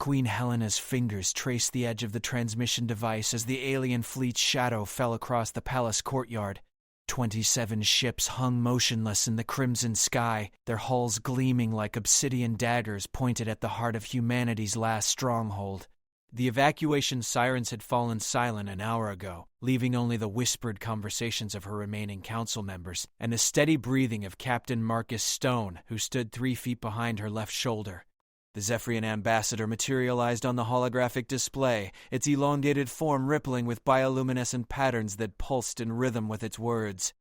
Queen Helena's fingers traced the edge of the transmission device as the alien fleet's shadow fell across the palace courtyard. 27 ships hung motionless in the crimson sky, their hulls gleaming like obsidian daggers pointed at the heart of humanity's last stronghold. The evacuation sirens had fallen silent an hour ago, leaving only the whispered conversations of her remaining council members and the steady breathing of Captain Marcus Stone, who stood 3 feet behind her left shoulder. The Zephyrian ambassador materialized on the holographic display, its elongated form rippling with bioluminescent patterns that pulsed in rhythm with its words.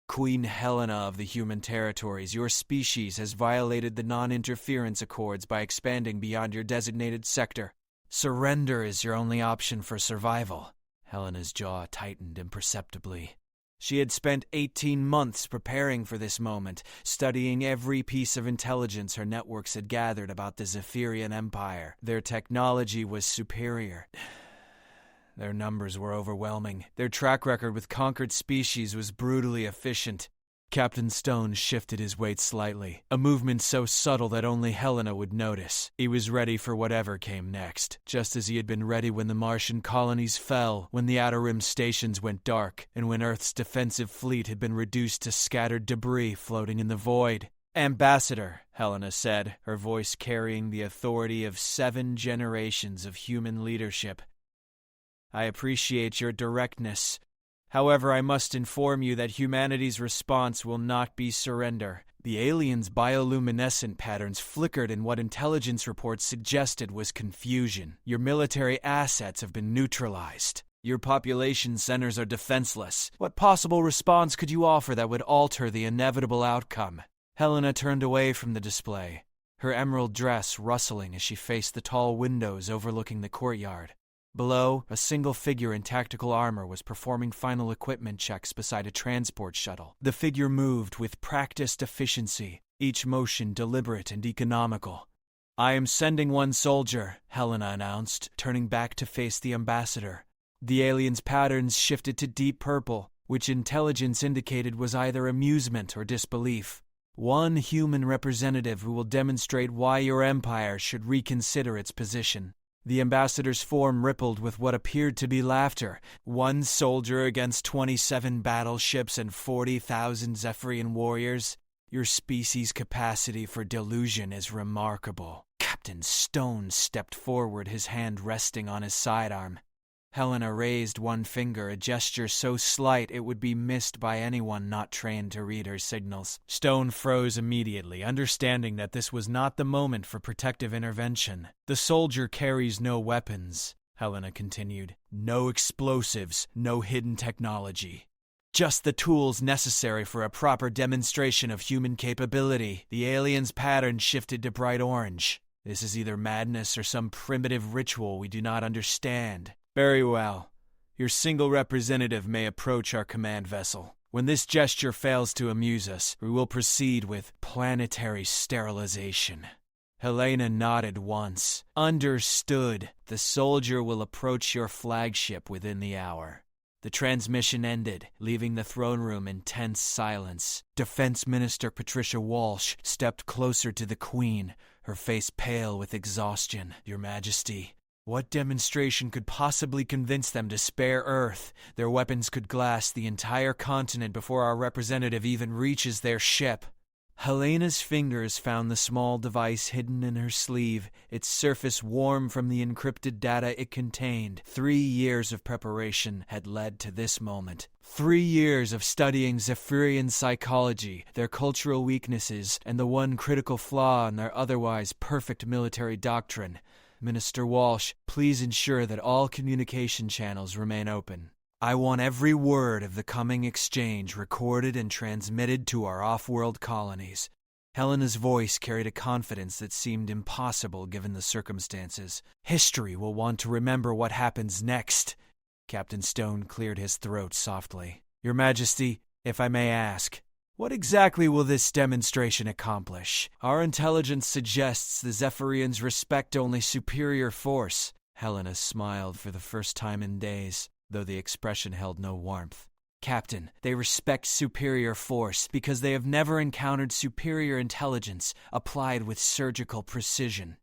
Queen Helena of the human territories, your species has violated the non-interference accords by expanding beyond your designated sector. Surrender is your only option for survival. Helena's jaw tightened imperceptibly. She had spent 18 months preparing for this moment, studying every piece of intelligence her networks had gathered about the Zephyrian Empire. Their technology was superior. Their numbers were overwhelming. Their track record with conquered species was brutally efficient. Captain Stone shifted his weight slightly, a movement so subtle that only Helena would notice. He was ready for whatever came next, just as he had been ready when the Martian colonies fell, when the Outer Rim stations went dark, and when Earth's defensive fleet had been reduced to scattered debris floating in the void. Ambassador, Helena said, her voice carrying the authority of 7 generations of human leadership. I appreciate your directness. However, I must inform you that humanity's response will not be surrender. The aliens' bioluminescent patterns flickered in what intelligence reports suggested was confusion. Your military assets have been neutralized. Your population centers are defenseless. What possible response could you offer that would alter the inevitable outcome? Helena turned away from the display, her emerald dress rustling as she faced the tall windows overlooking the courtyard. Below, a single figure in tactical armor was performing final equipment checks beside a transport shuttle. The figure moved with practiced efficiency, each motion deliberate and economical. I am sending one soldier, Helena announced, turning back to face the ambassador. The alien's patterns shifted to deep purple, which intelligence indicated was either amusement or disbelief. One human representative who will demonstrate why your empire should reconsider its position. The ambassador's form rippled with what appeared to be laughter. 1 soldier against 27 battleships and 40,000 Zephyrian warriors? Your species' capacity for delusion is remarkable. Captain Stone stepped forward, his hand resting on his sidearm. Helena raised one finger, a gesture so slight it would be missed by anyone not trained to read her signals. Stone froze immediately, understanding that this was not the moment for protective intervention. The soldier carries no weapons, Helena continued. No explosives, no hidden technology. Just the tools necessary for a proper demonstration of human capability. The alien's pattern shifted to bright orange. This is either madness or some primitive ritual we do not understand. Very well. Your single representative may approach our command vessel. When this gesture fails to amuse us, we will proceed with planetary sterilization. Helena nodded once. Understood. The soldier will approach your flagship within the hour. The transmission ended, leaving the throne room in tense silence. Defense Minister Patricia Walsh stepped closer to the Queen, her face pale with exhaustion. Your Majesty, what demonstration could possibly convince them to spare Earth? Their weapons could glass the entire continent before our representative even reaches their ship. Helena's fingers found the small device hidden in her sleeve, its surface warm from the encrypted data it contained. 3 years of preparation had led to this moment. 3 years of studying Zephyrian psychology, their cultural weaknesses, and the one critical flaw in their otherwise perfect military doctrine. Minister Walsh, please ensure that all communication channels remain open. I want every word of the coming exchange recorded and transmitted to our off-world colonies. Helena's voice carried a confidence that seemed impossible given the circumstances. History will want to remember what happens next. Captain Stone cleared his throat softly. Your Majesty, if I may ask, what exactly will this demonstration accomplish? Our intelligence suggests the Zephyrians respect only superior force. Helena smiled for the first time in days, though the expression held no warmth. Captain, they respect superior force because they have never encountered superior intelligence applied with surgical precision.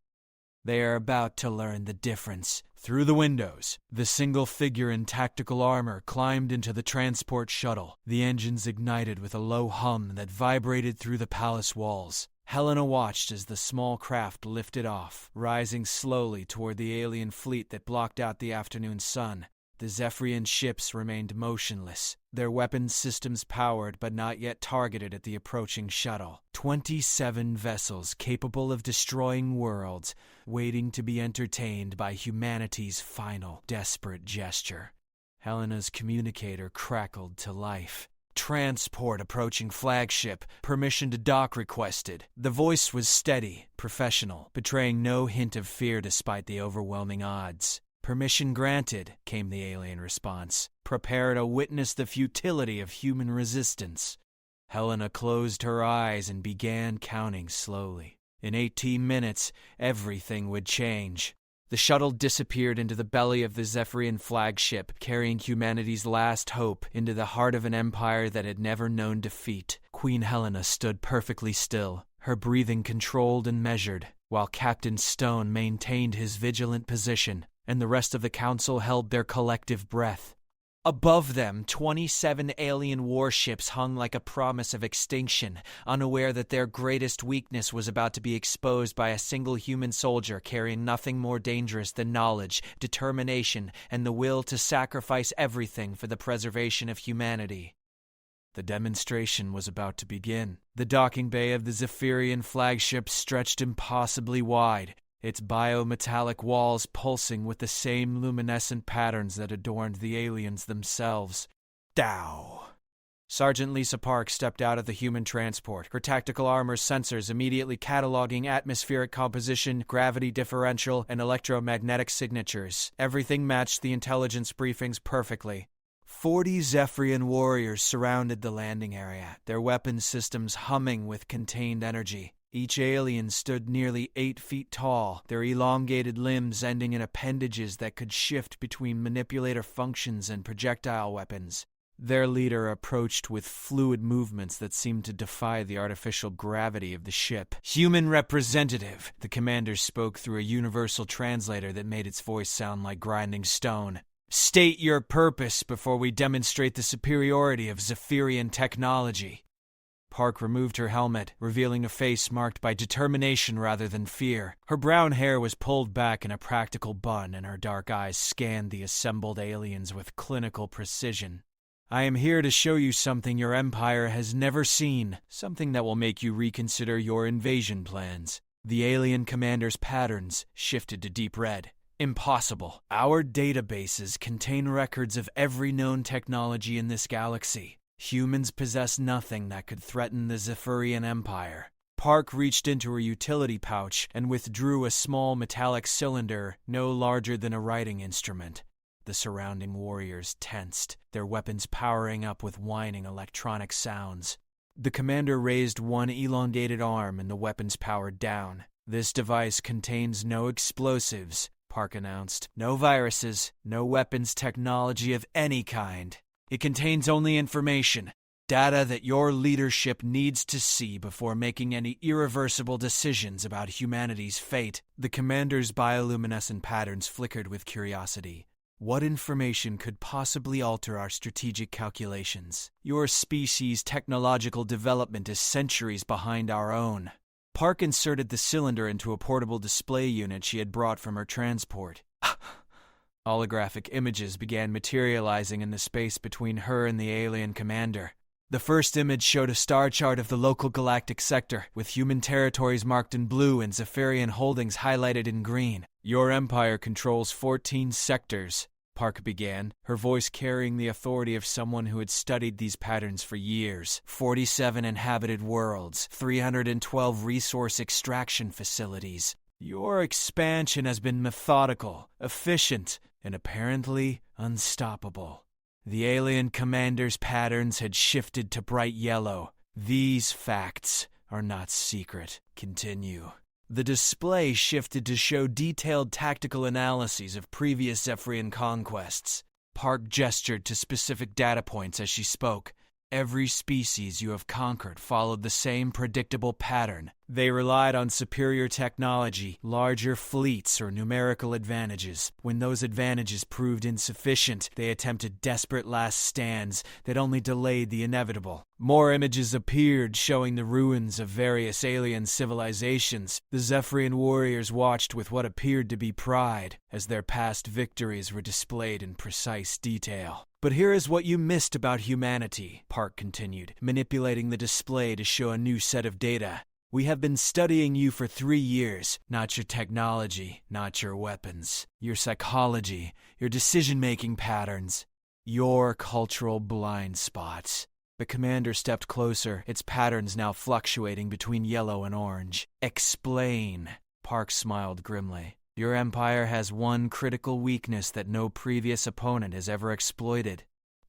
They are about to learn the difference. Through the windows, the single figure in tactical armor climbed into the transport shuttle. The engines ignited with a low hum that vibrated through the palace walls. Helena watched as the small craft lifted off, rising slowly toward the alien fleet that blocked out the afternoon sun. The Zephyrian ships remained motionless, their weapons systems powered but not yet targeted at the approaching shuttle. 27 vessels capable of destroying worlds, waiting to be entertained by humanity's final, desperate gesture. Helena's communicator crackled to life. Transport approaching flagship, permission to dock requested. The voice was steady, professional, betraying no hint of fear despite the overwhelming odds. Permission granted, came the alien response. Prepare to witness the futility of human resistance. Helena closed her eyes and began counting slowly. In 18 minutes, everything would change. The shuttle disappeared into the belly of the Zephyrian flagship, carrying humanity's last hope into the heart of an empire that had never known defeat. Queen Helena stood perfectly still, her breathing controlled and measured, while Captain Stone maintained his vigilant position, and the rest of the council held their collective breath. Above them, 27 alien warships hung like a promise of extinction, unaware that their greatest weakness was about to be exposed by a single human soldier carrying nothing more dangerous than knowledge, determination, and the will to sacrifice everything for the preservation of humanity. The demonstration was about to begin. The docking bay of the Zephyrian flagship stretched impossibly wide, its biometallic walls pulsing with the same luminescent patterns that adorned the aliens themselves. Dow! Sergeant Lisa Park stepped out of the human transport, her tactical armor sensors immediately cataloging atmospheric composition, gravity differential, and electromagnetic signatures. Everything matched the intelligence briefings perfectly. 40 Zephyrian warriors surrounded the landing area, their weapon systems humming with contained energy. Each alien stood nearly 8 feet tall, their elongated limbs ending in appendages that could shift between manipulator functions and projectile weapons. Their leader approached with fluid movements that seemed to defy the artificial gravity of the ship. "Human representative," the commander spoke through a universal translator that made its voice sound like grinding stone. "State your purpose before we demonstrate the superiority of Zephyrian technology." Park removed her helmet, revealing a face marked by determination rather than fear. Her brown hair was pulled back in a practical bun, and her dark eyes scanned the assembled aliens with clinical precision. "I am here to show you something your empire has never seen, something that will make you reconsider your invasion plans." The alien commander's patterns shifted to deep red. "Impossible. Our databases contain records of every known technology in this galaxy. Humans possess nothing that could threaten the Zephyrian Empire." Park reached into her utility pouch and withdrew a small metallic cylinder no larger than a writing instrument. The surrounding warriors tensed, their weapons powering up with whining electronic sounds. The commander raised one elongated arm and the weapons powered down. "This device contains no explosives," Park announced. "No viruses, no weapons technology of any kind. It contains only information, data that your leadership needs to see before making any irreversible decisions about humanity's fate." The commander's bioluminescent patterns flickered with curiosity. "What information could possibly alter our strategic calculations? Your species' technological development is centuries behind our own." Park inserted the cylinder into a portable display unit she had brought from her transport. Holographic images began materializing in the space between her and the alien commander. The first image showed a star chart of the local galactic sector, with human territories marked in blue and Zephyrian holdings highlighted in green. "Your empire controls 14 sectors," Park began, her voice carrying the authority of someone who had studied these patterns for years. 47 inhabited worlds, 312 resource extraction facilities. Your expansion has been methodical, efficient, and apparently unstoppable. The alien commander's patterns had shifted to bright yellow. "These facts are not secret. Continue." The display shifted to show detailed tactical analyses of previous Zephyrian conquests. Park gestured to specific data points as she spoke. Every species you have conquered followed the same predictable pattern. They relied on superior technology, larger fleets, or numerical advantages. When those advantages proved insufficient, they attempted desperate last stands that only delayed the inevitable. More images appeared showing the ruins of various alien civilizations. The Zephyrian warriors watched with what appeared to be pride as their past victories were displayed in precise detail. But here is what you missed about humanity, Park continued, manipulating the display to show a new set of data. We have been studying you for 3 years, not your technology, not your weapons, your psychology, your decision-making patterns, your cultural blind spots. The commander stepped closer, its patterns now fluctuating between yellow and orange. Explain. Park smiled grimly. Your empire has one critical weakness that no previous opponent has ever exploited.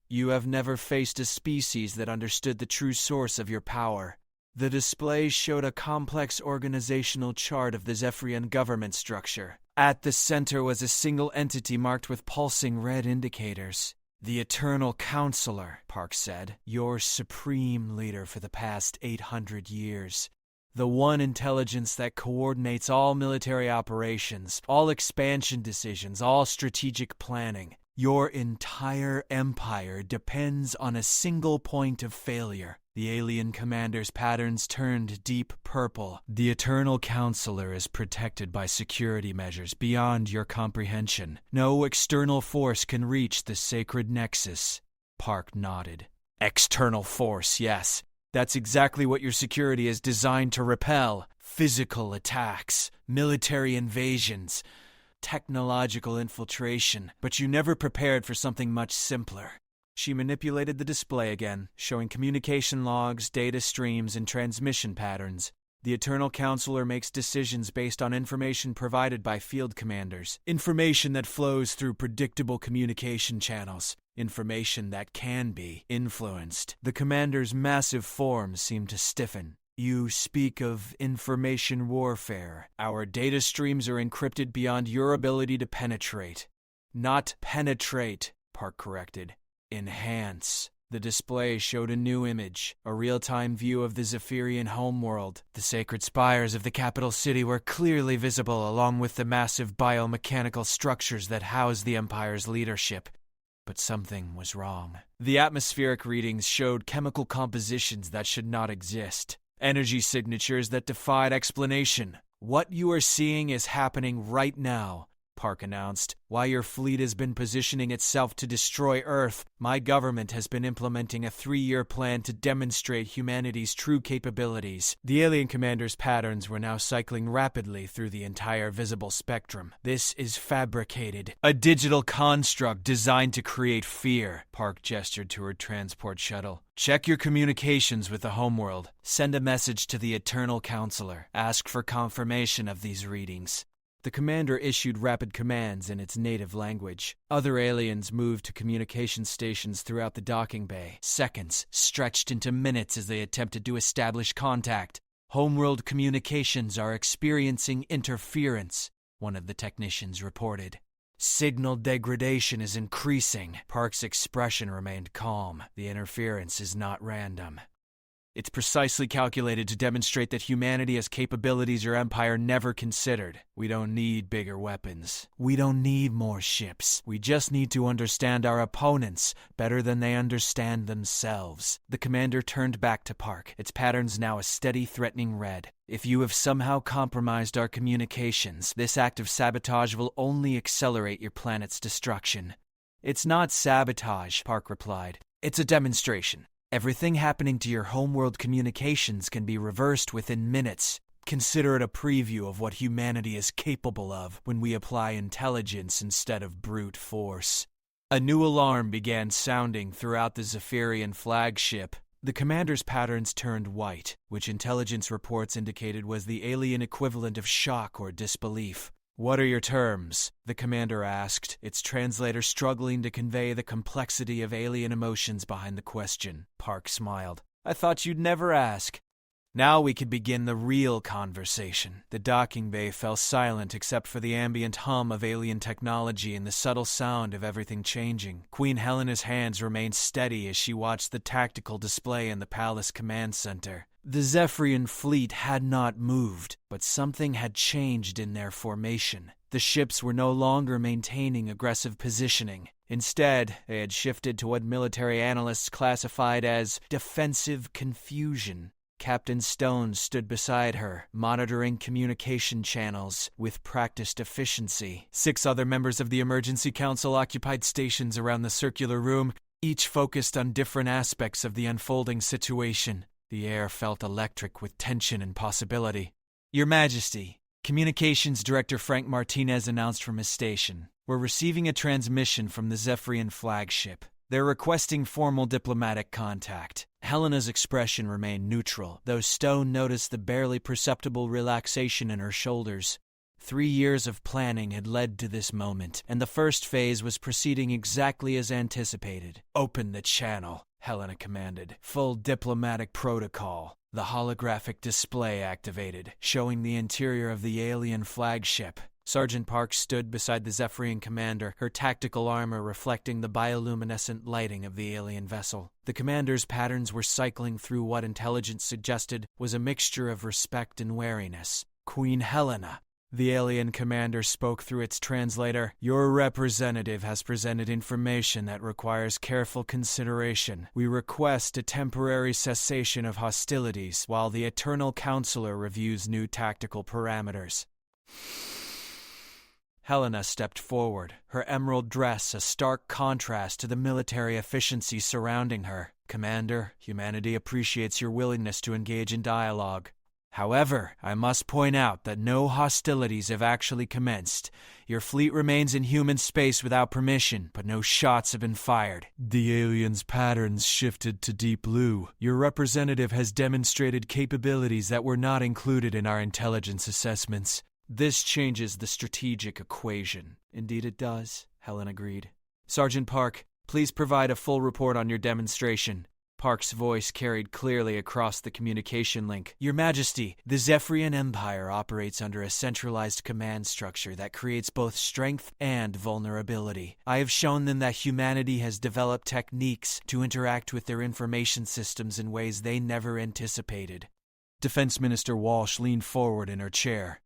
You have never faced a species that understood the true source of your power. The display showed a complex organizational chart of the Zephyrian government structure. At the center was a single entity marked with pulsing red indicators. The Eternal Counselor, Park said, your supreme leader for the past 800 years. The one intelligence that coordinates all military operations, all expansion decisions, all strategic planning. Your entire empire depends on a single point of failure. The alien commander's patterns turned deep purple. The Eternal Counselor is protected by security measures beyond your comprehension. No external force can reach the sacred nexus. Park nodded. External force, yes. That's exactly what your security is designed to repel. Physical attacks, military invasions, technological infiltration. But you never prepared for something much simpler. She manipulated the display again, showing communication logs, data streams, and transmission patterns. The Eternal Counselor makes decisions based on information provided by field commanders. Information that flows through predictable communication channels. Information that can be influenced. The commander's massive form seemed to stiffen. You speak of information warfare. Our data streams are encrypted beyond your ability to penetrate. Not penetrate, Park corrected. Enhance. The display showed a new image, a real-time view of the Zephyrian homeworld. The sacred spires of the capital city were clearly visible along with the massive biomechanical structures that housed the Empire's leadership. But something was wrong. The atmospheric readings showed chemical compositions that should not exist. Energy signatures that defied explanation. What you are seeing is happening right now, Park announced. While your fleet has been positioning itself to destroy Earth, my government has been implementing a 3-year plan to demonstrate humanity's true capabilities. The alien commander's patterns were now cycling rapidly through the entire visible spectrum. This is fabricated. A digital construct designed to create fear. Park gestured to her transport shuttle. Check your communications with the homeworld. Send a message to the Eternal Counselor. Ask for confirmation of these readings. The commander issued rapid commands in its native language. Other aliens moved to communication stations throughout the docking bay. Seconds stretched into minutes as they attempted to establish contact. Homeworld communications are experiencing interference, one of the technicians reported. Signal degradation is increasing. Park's expression remained calm. The interference is not random. It's precisely calculated to demonstrate that humanity has capabilities your empire never considered. We don't need bigger weapons. We don't need more ships. We just need to understand our opponents better than they understand themselves. The commander turned back to Park, its patterns now a steady, threatening red. If you have somehow compromised our communications, this act of sabotage will only accelerate your planet's destruction. It's not sabotage, Park replied. It's a demonstration. Everything happening to your homeworld communications can be reversed within minutes. Consider it a preview of what humanity is capable of when we apply intelligence instead of brute force. A new alarm began sounding throughout the Zephyrian flagship. The commander's patterns turned white, which intelligence reports indicated was the alien equivalent of shock or disbelief. What are your terms? The commander asked, its translator struggling to convey the complexity of alien emotions behind the question. Park smiled. I thought you'd never ask. Now we could begin the real conversation. The docking bay fell silent except for the ambient hum of alien technology and the subtle sound of everything changing. Queen Helena's hands remained steady as she watched the tactical display in the palace command center. The Zephyrian fleet had not moved, but something had changed in their formation. The ships were no longer maintaining aggressive positioning. Instead, they had shifted to what military analysts classified as defensive confusion. Captain Stone stood beside her, monitoring communication channels with practiced efficiency. 6 other members of the Emergency Council occupied stations around the circular room, each focused on different aspects of the unfolding situation. The air felt electric with tension and possibility. Your Majesty, Communications Director Frank Martinez announced from his station. We're receiving a transmission from the Zephyrian flagship. They're requesting formal diplomatic contact. Helena's expression remained neutral, though Stone noticed the barely perceptible relaxation in her shoulders. 3 years of planning had led to this moment, and the first phase was proceeding exactly as anticipated. Open the channel, Helena commanded. Full diplomatic protocol. The holographic display activated, showing the interior of the alien flagship. Sergeant Park stood beside the Zephyrian commander, her tactical armor reflecting the bioluminescent lighting of the alien vessel. The commander's patterns were cycling through what intelligence suggested was a mixture of respect and wariness. Queen Helena. The alien commander spoke through its translator. Your representative has presented information that requires careful consideration. We request a temporary cessation of hostilities while the Eternal Counselor reviews new tactical parameters. Helena stepped forward, her emerald dress a stark contrast to the military efficiency surrounding her. Commander, humanity appreciates your willingness to engage in dialogue. However, I must point out that no hostilities have actually commenced. Your fleet remains in human space without permission, but no shots have been fired. The aliens' patterns shifted to deep blue. Your representative has demonstrated capabilities that were not included in our intelligence assessments. This changes the strategic equation. Indeed it does, Helen agreed. Sergeant Park, please provide a full report on your demonstration. Park's voice carried clearly across the communication link. Your Majesty, the Zephyrian Empire operates under a centralized command structure that creates both strength and vulnerability. I have shown them that humanity has developed techniques to interact with their information systems in ways they never anticipated. Defense Minister Walsh leaned forward in her chair.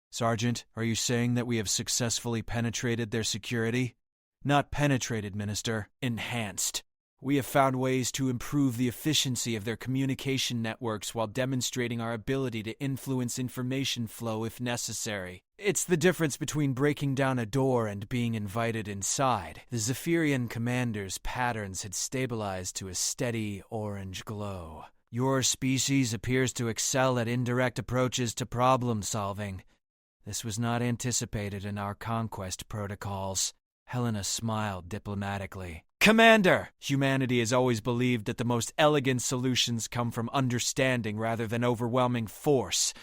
Sergeant, are you saying that we have successfully penetrated their security? Not penetrated, Minister. Enhanced. We have found ways to improve the efficiency of their communication networks while demonstrating our ability to influence information flow if necessary. It's the difference between breaking down a door and being invited inside. The Zephyrian commander's patterns had stabilized to a steady orange glow. Your species appears to excel at indirect approaches to problem solving. This was not anticipated in our conquest protocols. Helena smiled diplomatically. Commander! Humanity has always believed that the most elegant solutions come from understanding rather than overwhelming force.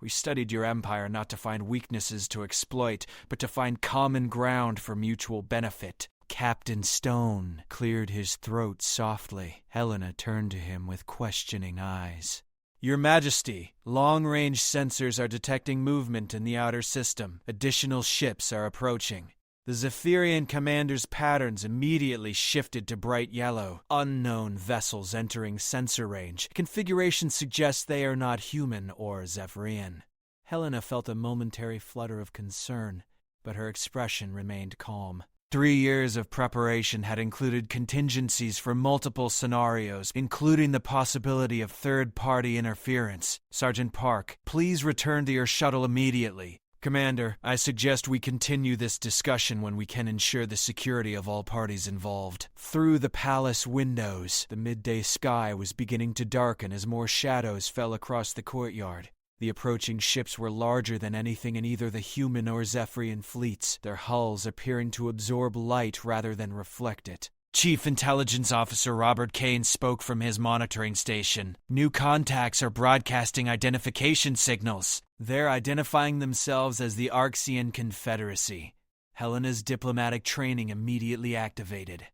We studied your empire not to find weaknesses to exploit, but to find common ground for mutual benefit. Captain Stone cleared his throat softly. Helena turned to him with questioning eyes. Your Majesty, long-range sensors are detecting movement in the outer system. Additional ships are approaching. The Zephyrian commander's patterns immediately shifted to bright yellow. Unknown vessels entering sensor range. Configuration suggests they are not human or Zephyrian. Helena felt a momentary flutter of concern, but her expression remained calm. 3 years of preparation had included contingencies for multiple scenarios, including the possibility of third-party interference. Sergeant Park, please return to your shuttle immediately. Commander, I suggest we continue this discussion when we can ensure the security of all parties involved. Through the palace windows, the midday sky was beginning to darken as more shadows fell across the courtyard. The approaching ships were larger than anything in either the human or Zephyrian fleets, their hulls appearing to absorb light rather than reflect it. Chief Intelligence Officer Robert Kane spoke from his monitoring station. New contacts are broadcasting identification signals. They're identifying themselves as the Arxian Confederacy. Helena's diplomatic training immediately activated.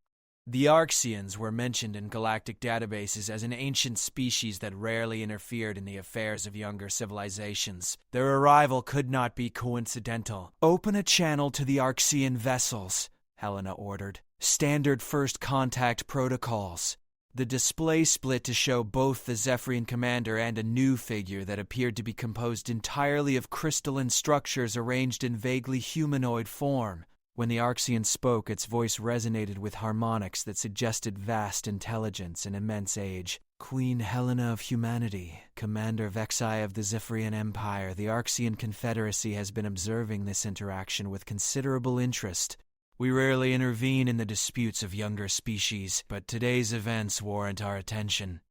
The Arxians were mentioned in galactic databases as an ancient species that rarely interfered in the affairs of younger civilizations. Their arrival could not be coincidental. "Open a channel to the Arxian vessels," Helena ordered. "Standard first contact protocols." The display split to show both the Zephyrian commander and a new figure that appeared to be composed entirely of crystalline structures arranged in vaguely humanoid form. When the Arxian spoke, its voice resonated with harmonics that suggested vast intelligence and immense age. "Queen Helena of humanity, Commander Vexai of the Zephyrian Empire, the Arxian Confederacy has been observing this interaction with considerable interest. We rarely intervene in the disputes of younger species, but today's events warrant our attention."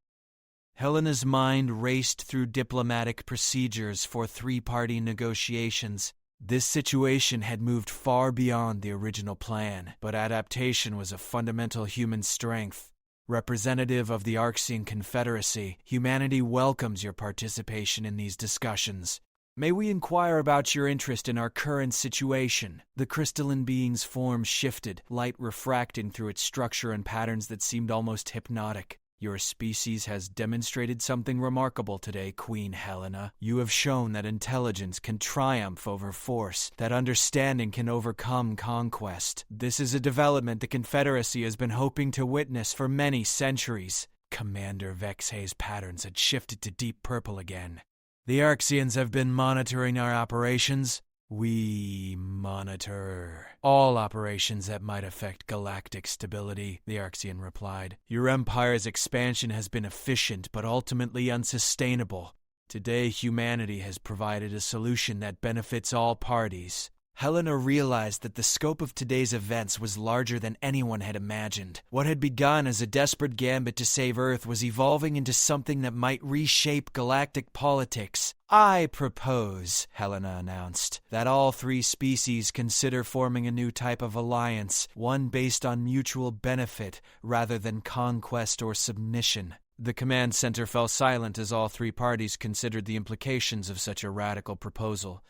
Helena's mind raced through diplomatic procedures for three-party negotiations. This situation had moved far beyond the original plan, but adaptation was a fundamental human strength. "Representative of the Arxian Confederacy, humanity welcomes your participation in these discussions. May we inquire about your interest in our current situation?" The crystalline being's form shifted, light refracting through its structure and patterns that seemed almost hypnotic. "Your species has demonstrated something remarkable today, Queen Helena. You have shown that intelligence can triumph over force, that understanding can overcome conquest. This is a development the Confederacy has been hoping to witness for many centuries." Commander Vexay's patterns had shifted to deep purple again. "The Arxians have been monitoring our operations. We monitor all operations that might affect galactic stability," the Arxian replied. "Your empire's expansion has been efficient but ultimately unsustainable. Today, humanity has provided a solution that benefits all parties." Helena realized that the scope of today's events was larger than anyone had imagined. What had begun as a desperate gambit to save Earth was evolving into something that might reshape galactic politics. "I propose," Helena announced, "that all three species consider forming a new type of alliance, one based on mutual benefit rather than conquest or submission." The command center fell silent as all three parties considered the implications of such a radical proposal.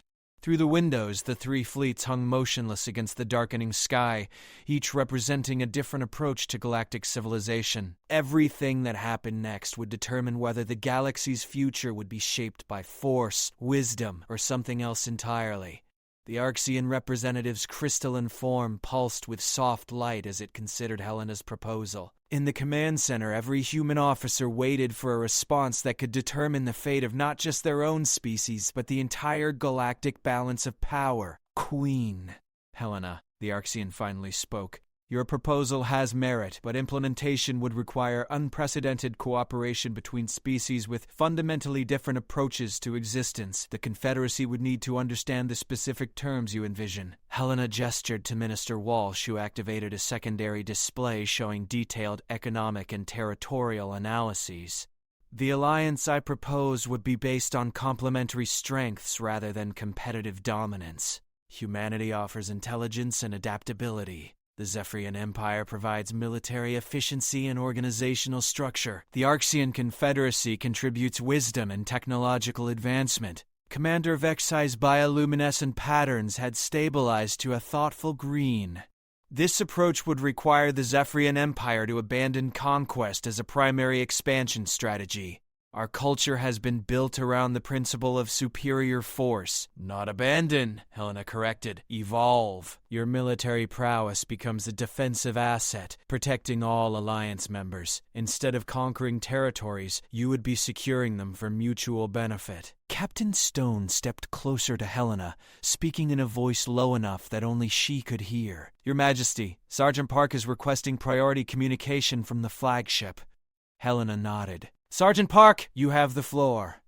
Through the windows, the three fleets hung motionless against the darkening sky, each representing a different approach to galactic civilization. Everything that happened next would determine whether the galaxy's future would be shaped by force, wisdom, or something else entirely. The Arxian representative's crystalline form pulsed with soft light as it considered Helena's proposal. In the command center, every human officer waited for a response that could determine the fate of not just their own species, but the entire galactic balance of power. "Queen Helena," the Arxian finally spoke, "your proposal has merit, but implementation would require unprecedented cooperation between species with fundamentally different approaches to existence. The Confederacy would need to understand the specific terms you envision." Helena gestured to Minister Walsh, who activated a secondary display showing detailed economic and territorial analyses. "The alliance I propose would be based on complementary strengths rather than competitive dominance. Humanity offers intelligence and adaptability. The Zephyrian Empire provides military efficiency and organizational structure. The Arxian Confederacy contributes wisdom and technological advancement. Commander Vexai's bioluminescent patterns had stabilized to a thoughtful green. This approach would require the Zephyrian Empire to abandon conquest as a primary expansion strategy. Our culture has been built around the principle of superior force. Not abandon, Helena corrected. Evolve. Your military prowess becomes a defensive asset, protecting all alliance members. Instead of conquering territories, you would be securing them for mutual benefit. Captain Stone stepped closer to Helena, speaking in a voice low enough that only she could hear. Your Majesty, Sergeant Park is requesting priority communication from the flagship. Helena nodded. Sergeant Park, you have the floor.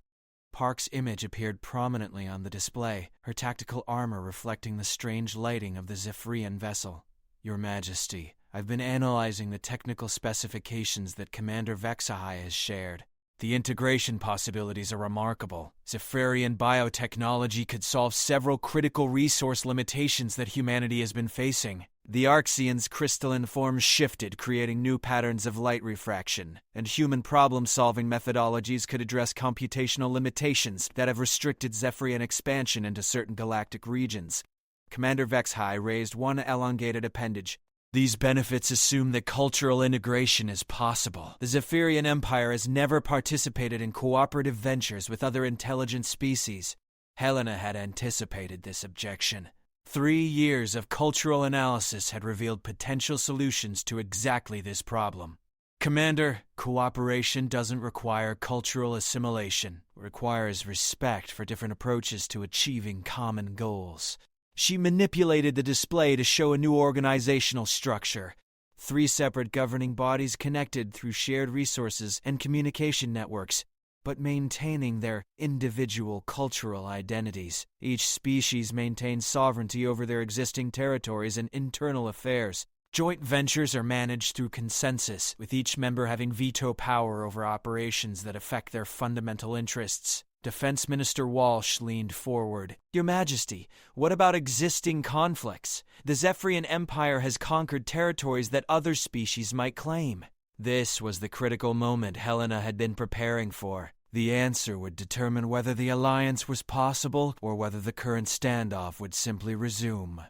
Park's image appeared prominently on the display, her tactical armor reflecting the strange lighting of the Zephyrian vessel. Your Majesty, I've been analyzing the technical specifications that Commander Vexai has shared. The integration possibilities are remarkable. Zephyrian biotechnology could solve several critical resource limitations that humanity has been facing. The Arxian's crystalline form shifted, creating new patterns of light refraction, and human problem-solving methodologies could address computational limitations that have restricted Zephyrian expansion into certain galactic regions. Commander Vexai raised one elongated appendage. These benefits assume that cultural integration is possible. The Zephyrian Empire has never participated in cooperative ventures with other intelligent species. Helena had anticipated this objection. 3 years of cultural analysis had revealed potential solutions to exactly this problem. Commander, cooperation doesn't require cultural assimilation. It requires respect for different approaches to achieving common goals. She manipulated the display to show a new organizational structure. 3 separate governing bodies connected through shared resources and communication networks, but maintaining their individual cultural identities. Each species maintains sovereignty over their existing territories and internal affairs. Joint ventures are managed through consensus, with each member having veto power over operations that affect their fundamental interests. Defense Minister Walsh leaned forward. Your Majesty, what about existing conflicts? The Zephyrian Empire has conquered territories that other species might claim. This was the critical moment Helena had been preparing for. The answer would determine whether the alliance was possible or whether the current standoff would simply resume.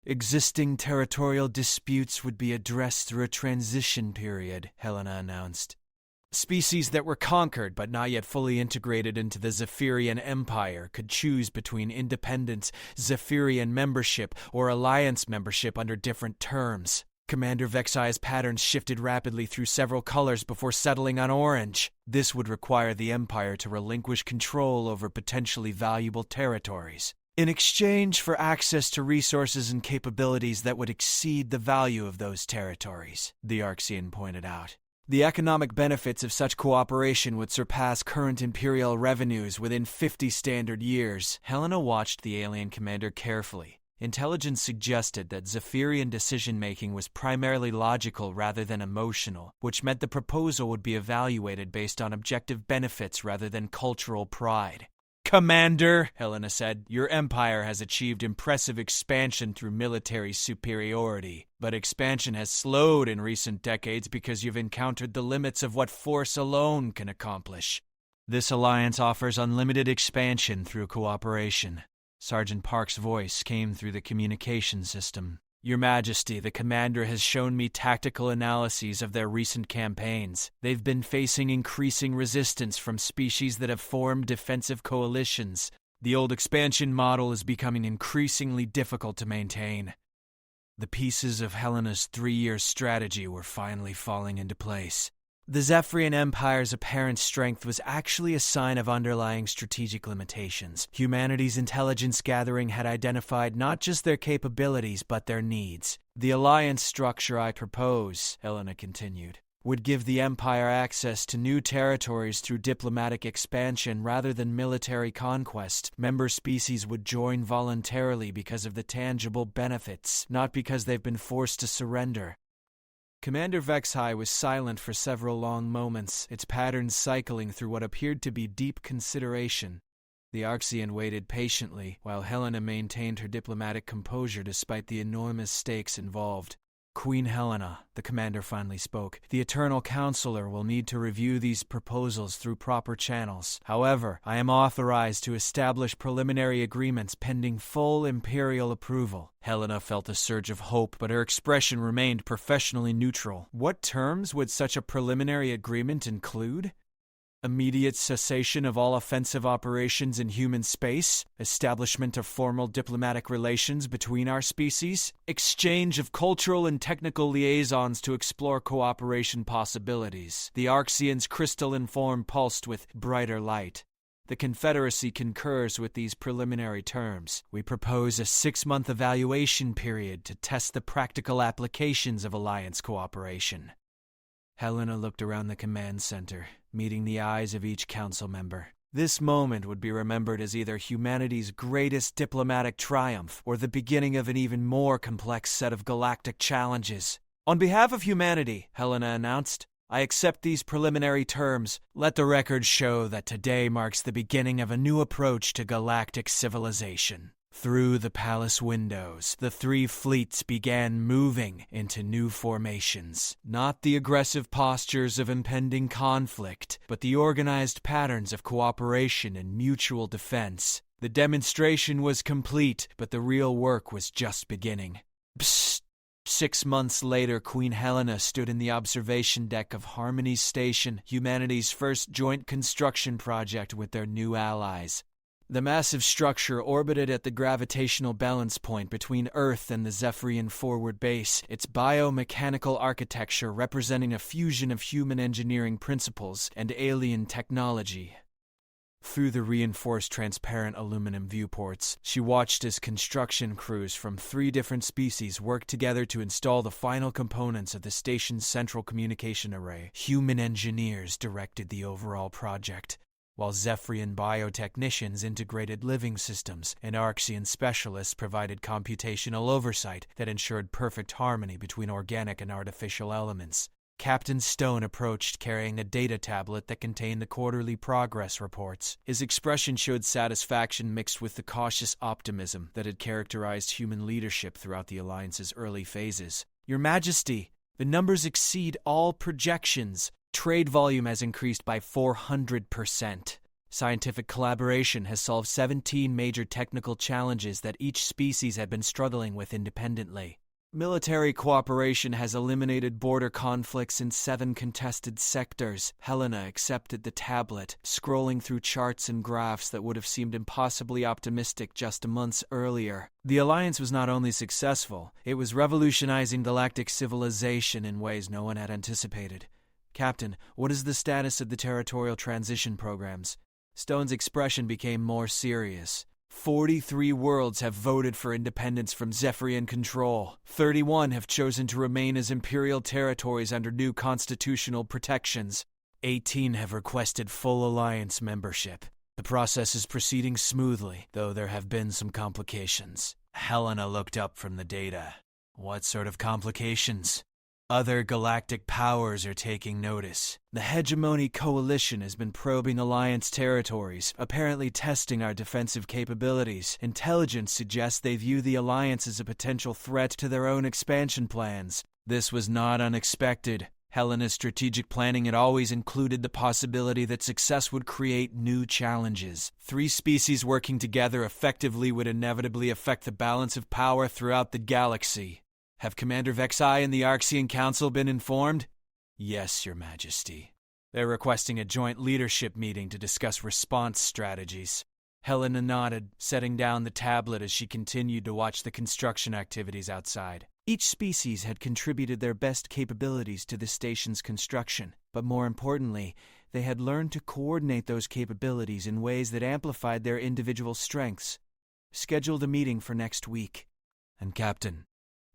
Existing territorial disputes would be addressed through a transition period, Helena announced. Species that were conquered but not yet fully integrated into the Zephyrian Empire could choose between independence, Zephyrian membership, or alliance membership under different terms. Commander Vexai's patterns shifted rapidly through several colors before settling on orange. This would require the Empire to relinquish control over potentially valuable territories, in exchange for access to resources and capabilities that would exceed the value of those territories, the Arxian pointed out. The economic benefits of such cooperation would surpass current Imperial revenues within 50 standard years. Helena watched the alien commander carefully. Intelligence suggested that Zephyrian decision-making was primarily logical rather than emotional, which meant the proposal would be evaluated based on objective benefits rather than cultural pride. Commander, Helena said, your empire has achieved impressive expansion through military superiority, but expansion has slowed in recent decades because you've encountered the limits of what force alone can accomplish. This alliance offers unlimited expansion through cooperation. Sergeant Park's voice came through the communication system. Your Majesty, the commander has shown me tactical analyses of their recent campaigns. They've been facing increasing resistance from species that have formed defensive coalitions. The old expansion model is becoming increasingly difficult to maintain. The pieces of Helena's 3-year strategy were finally falling into place. The Zephyrian Empire's apparent strength was actually a sign of underlying strategic limitations. Humanity's intelligence gathering had identified not just their capabilities, but their needs. The alliance structure I propose, Helena continued, would give the Empire access to new territories through diplomatic expansion rather than military conquest. Member species would join voluntarily because of the tangible benefits, not because they've been forced to surrender. Commander Vexai was silent for several long moments, its patterns cycling through what appeared to be deep consideration. The Arxian waited patiently, while Helena maintained her diplomatic composure despite the enormous stakes involved. Queen Helena, the commander finally spoke, the Eternal Counselor will need to review these proposals through proper channels. However, I am authorized to establish preliminary agreements pending full Imperial approval. Helena felt a surge of hope, but her expression remained professionally neutral. What terms would such a preliminary agreement include? Immediate cessation of all offensive operations in human space, establishment of formal diplomatic relations between our species, exchange of cultural and technical liaisons to explore cooperation possibilities. The Arxian's crystalline form pulsed with brighter light. The Confederacy concurs with these preliminary terms. We propose a 6-month evaluation period to test the practical applications of alliance cooperation. Helena looked around the command center, meeting the eyes of each council member. This moment would be remembered as either humanity's greatest diplomatic triumph or the beginning of an even more complex set of galactic challenges. On behalf of humanity, Helena announced, I accept these preliminary terms. Let the record show that today marks the beginning of a new approach to galactic civilization. Through the palace windows, the 3 fleets began moving into new formations. Not the aggressive postures of impending conflict, but the organized patterns of cooperation and mutual defense. The demonstration was complete, but the real work was just beginning. Psst! 6 months later, Queen Helena stood in the observation deck of Harmony Station, humanity's first joint construction project with their new allies. The massive structure orbited at the gravitational balance point between Earth and the Zephyrian forward base, its biomechanical architecture representing a fusion of human engineering principles and alien technology. Through the reinforced transparent aluminum viewports, she watched as construction crews from 3 different species worked together to install the final components of the station's central communication array. Human engineers directed the overall project, while Zephyrian biotechnicians integrated living systems and Arxian specialists provided computational oversight that ensured perfect harmony between organic and artificial elements. Captain Stone approached carrying a data tablet that contained the quarterly progress reports. His expression showed satisfaction mixed with the cautious optimism that had characterized human leadership throughout the Alliance's early phases. "Your Majesty, the numbers exceed all projections. Trade volume has increased by 400%. Scientific collaboration has solved 17 major technical challenges that each species had been struggling with independently. Military cooperation has eliminated border conflicts in 7 contested sectors." Helena accepted the tablet, scrolling through charts and graphs that would have seemed impossibly optimistic just months earlier. The Alliance was not only successful, it was revolutionizing galactic civilization in ways no one had anticipated. "Captain, what is the status of the territorial transition programs?" Stone's expression became more serious. 43 worlds have voted for independence from Zephyrian control. 31 have chosen to remain as imperial territories under new constitutional protections. 18 have requested full alliance membership. The process is proceeding smoothly, though there have been some complications. Helena looked up from the data. "What sort of complications?" "Other galactic powers are taking notice. The Hegemony Coalition has been probing Alliance territories, apparently testing our defensive capabilities. Intelligence suggests they view the Alliance as a potential threat to their own expansion plans. This was not unexpected. Helena's strategic planning had always included the possibility that success would create new challenges. 3 species working together effectively would inevitably affect the balance of power throughout the galaxy. Have Commander Vexai and the Arxian Council been informed?" "Yes, Your Majesty. They're requesting a joint leadership meeting to discuss response strategies." Helena nodded, setting down the tablet as she continued to watch the construction activities outside. Each species had contributed their best capabilities to the station's construction, but more importantly, they had learned to coordinate those capabilities in ways that amplified their individual strengths. "Scheduled a meeting for next week." "And Captain,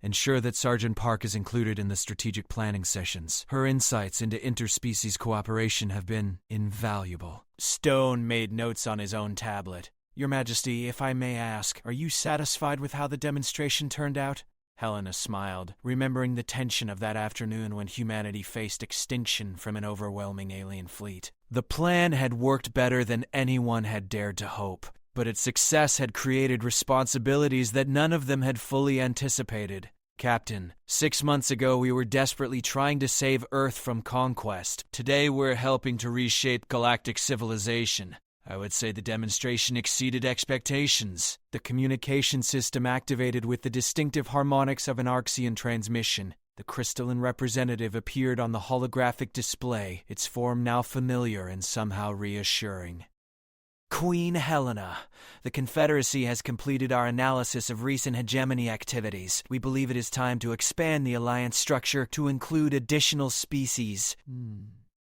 ensure that Sergeant Park is included in the strategic planning sessions. Her insights into interspecies cooperation have been invaluable." Stone made notes on his own tablet. "Your Majesty, if I may ask, are you satisfied with how the demonstration turned out?" Helena smiled, remembering the tension of that afternoon when humanity faced extinction from an overwhelming alien fleet. The plan had worked better than anyone had dared to hope, but its success had created responsibilities that none of them had fully anticipated. "Captain, 6 months ago we were desperately trying to save Earth from conquest. Today we're helping to reshape galactic civilization. I would say the demonstration exceeded expectations. The communication system activated with the distinctive harmonics of an Arxian transmission. The crystalline representative appeared on the holographic display, its form now familiar and somehow reassuring. Queen Helena, the Confederacy has completed our analysis of recent hegemony activities. We believe it is time to expand the alliance structure to include additional species.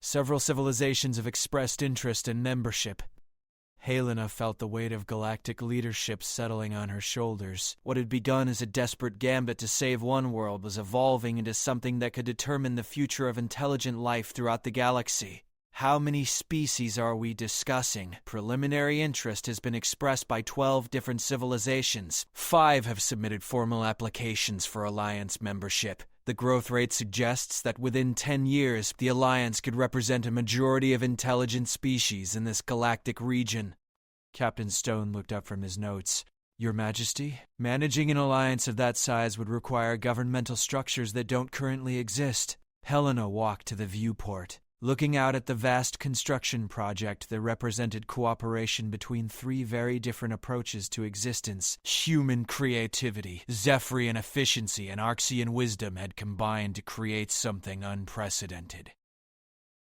Several civilizations have expressed interest in membership. Helena felt the weight of galactic leadership settling on her shoulders. What had begun as a desperate gambit to save one world was evolving into something that could determine the future of intelligent life throughout the galaxy. How many species are we discussing? Preliminary interest has been expressed by 12 different civilizations. 5 have submitted formal applications for Alliance membership. The growth rate suggests that within 10 years, the Alliance could represent a majority of intelligent species in this galactic region. Captain Stone looked up from his notes. Your Majesty, managing an alliance of that size would require governmental structures that don't currently exist. Helena walked to the viewport. looking out at the vast construction project that represented cooperation between three very different approaches to existence. Human creativity, Zephyrian efficiency, and Arxian wisdom had combined to create something unprecedented.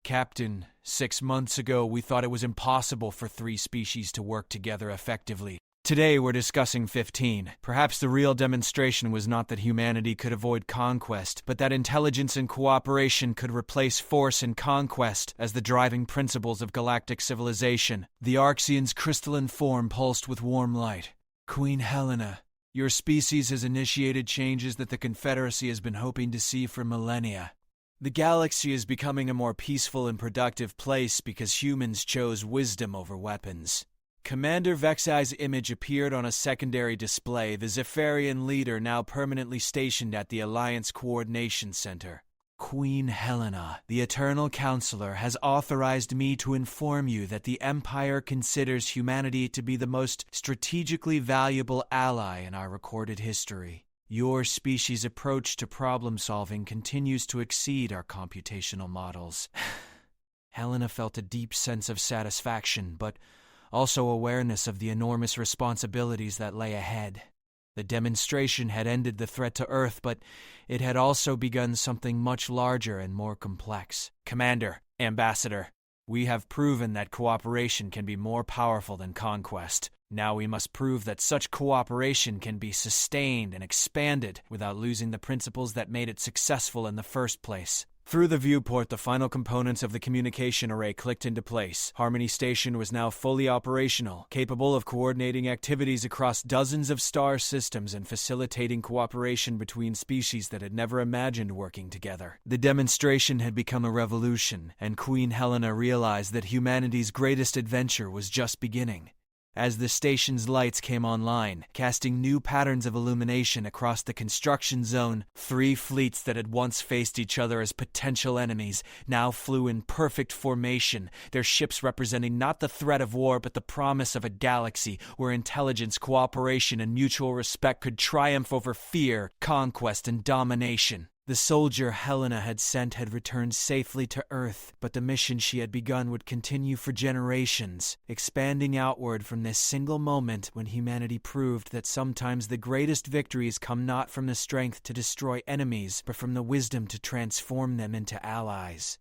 Captain, 6 months ago we thought it was impossible for three species to work together effectively. Today we're discussing 15. Perhaps the real demonstration was not that humanity could avoid conquest, but that intelligence and cooperation could replace force and conquest as the driving principles of galactic civilization. The Arxian's crystalline form pulsed with warm light. Queen Helena, your species has initiated changes that the Confederacy has been hoping to see for millennia. The galaxy is becoming a more peaceful and productive place because humans chose wisdom over weapons. Commander Vexai's image appeared on a secondary display, the Zephyrian leader now permanently stationed at the Alliance Coordination Center. Queen Helena, the Eternal Counselor, has authorized me to inform you that the Empire considers humanity to be the most strategically valuable ally in our recorded history. Your species' approach to problem-solving continues to exceed our computational models. Helena felt a deep sense of satisfaction, but also awareness of the enormous responsibilities that lay ahead. The demonstration had ended the threat to Earth, but it had also begun something much larger and more complex. Commander, Ambassador, we have proven that cooperation can be more powerful than conquest. Now we must prove that such cooperation can be sustained and expanded without losing the principles that made it successful in the first place. Through the viewport, the final components of the communication array clicked into place. Harmony Station was now fully operational, capable of coordinating activities across dozens of star systems and facilitating cooperation between species that had never imagined working together. The demonstration had become a revolution, and Queen Helena realized that humanity's greatest adventure was just beginning. As the station's lights came online, casting new patterns of illumination across the construction zone, three fleets that had once faced each other as potential enemies now flew in perfect formation, their ships representing not the threat of war but the promise of a galaxy where intelligence, cooperation, and mutual respect could triumph over fear, conquest, and domination. The soldier Helena had sent had returned safely to Earth, but the mission she had begun would continue for generations, expanding outward from this single moment when humanity proved that sometimes the greatest victories come not from the strength to destroy enemies, but from the wisdom to transform them into allies.